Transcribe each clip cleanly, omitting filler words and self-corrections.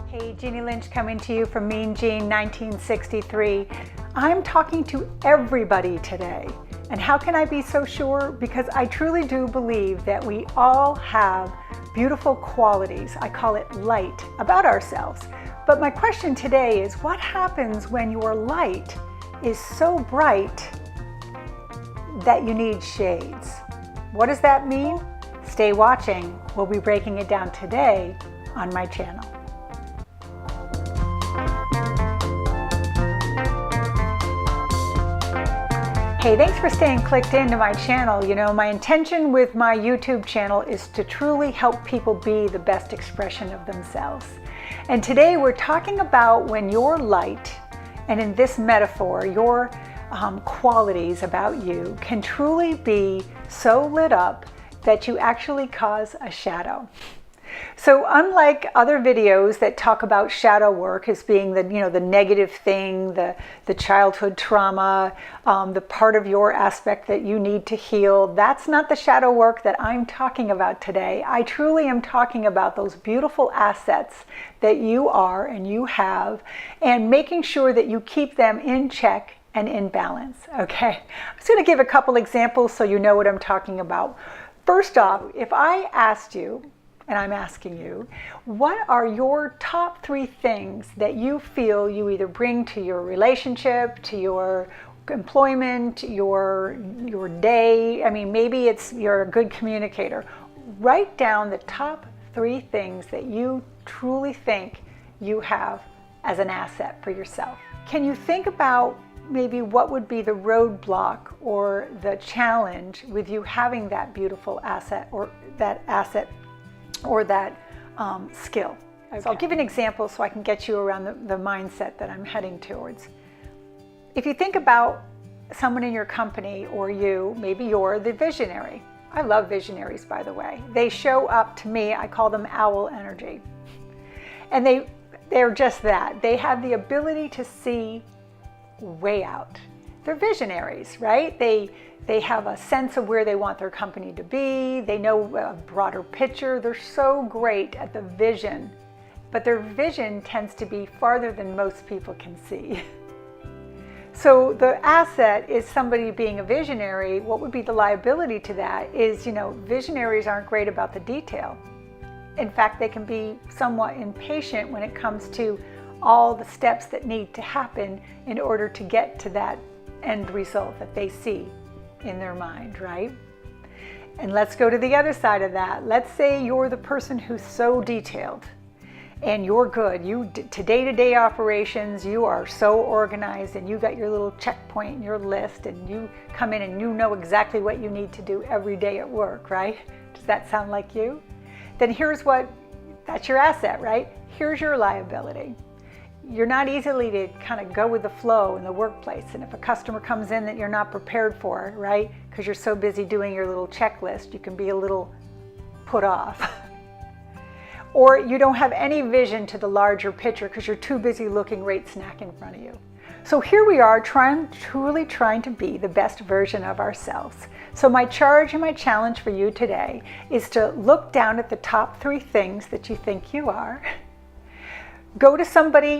Hey, Jeannie Lynch coming to you from Mean Gene 1963. I'm talking to everybody today. And how can I be so sure? Because I truly do believe that we all have beautiful qualities, I call it light, about ourselves. But my question today is, what happens when your light is so bright that you need shades? What does that mean? Stay watching. We'll be breaking it down today on my channel. Hey, thanks for staying clicked into my channel. You know, my intention with my YouTube channel is to truly help people be the best expression of themselves. And today we're talking about when your light, and in this metaphor, your qualities about you can truly be so lit up that you actually cause a shadow. So unlike other videos that talk about shadow work as being the negative thing, the childhood trauma, the part of your aspect that you need to heal, that's not the shadow work that I'm talking about today. I truly am talking about those beautiful assets that you are and you have, and making sure that you keep them in check and in balance. Okay, I'm just going to give a couple examples so you know what I'm talking about. First off, if I asked you, and I'm asking you, what are your top 3 things that you feel you either bring to your relationship, to your employment, your day? I mean, maybe it's you're a good communicator. Write down the top 3 things that you truly think you have as an asset for yourself. Can you think about maybe what would be the roadblock or the challenge with you having that beautiful asset or that skill? Okay. So I'll give an example so I can get you around the mindset that I'm heading towards. If you think about someone in your company or maybe you're the visionary. I love visionaries, by the way. They show up to me, I call them owl energy. And they're just that. They have the ability to see way out. They're visionaries, right? They have a sense of where they want their company to be. They know a broader picture. They're so great at the vision, but their vision tends to be farther than most people can see. So the asset is somebody being a visionary. What would be the liability to that is, visionaries aren't great about the detail. In fact, they can be somewhat impatient when it comes to all the steps that need to happen in order to get to that end result that they see in their mind, right? And let's go to the other side of that. Let's say you're the person who's so detailed and you're good. To day-to-day operations, you are so organized and you got your little checkpoint in your list and you come in and you know exactly what you need to do every day at work, right? Does that sound like you? Then that's your asset, right? Here's your liability. You're not easily to kind of go with the flow in the workplace. And if a customer comes in that you're not prepared for, right, because you're so busy doing your little checklist, you can be a little put off. Or you don't have any vision to the larger picture because you're too busy looking right smack in front of you. So here we are truly trying to be the best version of ourselves. So my charge and my challenge for you today is to look down at the top 3 things that you think you are. Go to somebody,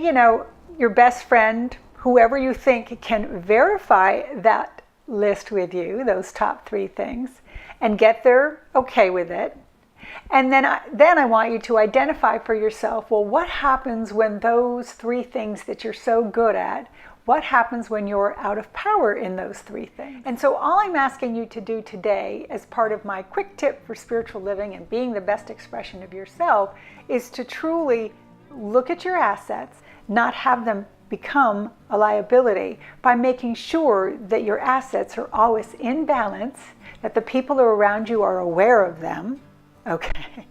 your best friend, whoever you think can verify that list with you, those top 3 things, and get their okay with it. And then I want you to identify for yourself, well, what happens when those 3 things that you're so good at, what happens when you're out of power in those 3 things? And so all I'm asking you to do today as part of my quick tip for spiritual living and being the best expression of yourself is to truly look at your assets, not have them become a liability, by making sure that your assets are always in balance, that the people around you are aware of them, okay,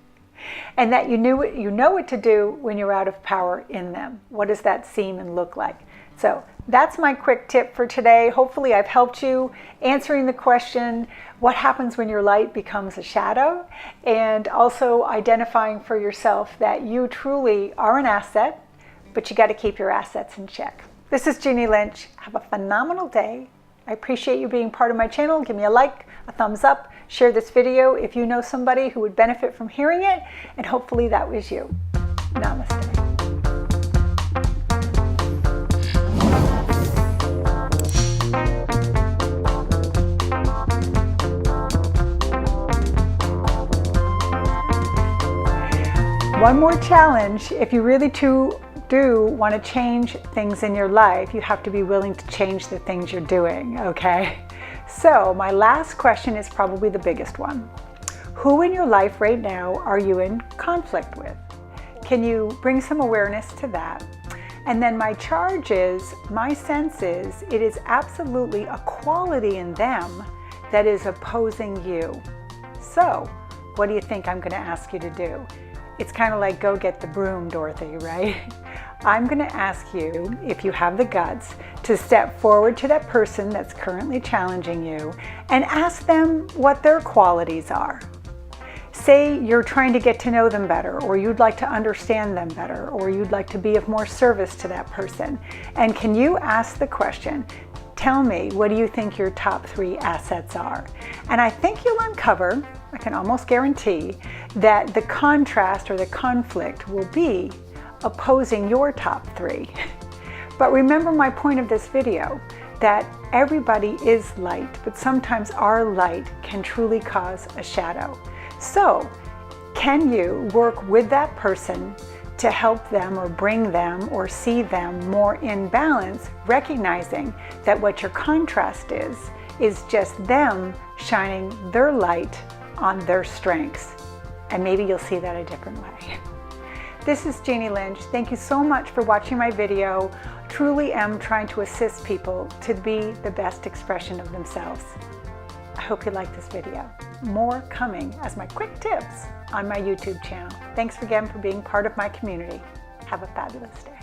and that you know what to do when you're out of power in them. What does that seem and look like? So that's my quick tip for today. Hopefully I've helped you answering the question, what happens when your light becomes a shadow? And also identifying for yourself that you truly are an asset, but you got to keep your assets in check. This is Jeannie Lynch. Have a phenomenal day. I appreciate you being part of my channel. Give me a like, a thumbs up, share this video if you know somebody who would benefit from hearing it, and hopefully that was you. Namaste. One more challenge. If you really do want to change things in your life, you have to be willing to change the things you're doing, okay? So my last question is probably the biggest one. Who in your life right now are you in conflict with? Can you bring some awareness to that? And then my charge is, my sense is, it is absolutely a quality in them that is opposing you. So, what do you think I'm going to ask you to do? It's kind of like go get the broom, Dorothy, right? I'm going to ask you, if you have the guts, to step forward to that person that's currently challenging you and ask them what their qualities are. Say you're trying to get to know them better, or you'd like to understand them better, or you'd like to be of more service to that person. And can you ask the question, tell me, what do you think your top 3 assets are? And I think you'll uncover, I can almost guarantee, that the contrast or the conflict will be opposing your top 3. But remember my point of this video, that everybody is light, but sometimes our light can truly cause a shadow. So, can you work with that person to help them or bring them or see them more in balance, recognizing that what your contrast is just them shining their light on their strengths. And maybe you'll see that a different way. This is Jeannie Lynch. Thank you so much for watching my video. Truly am trying to assist people to be the best expression of themselves. I hope you like this video. More coming as my quick tips on my YouTube channel. Thanks again for being part of my community. Have a fabulous day.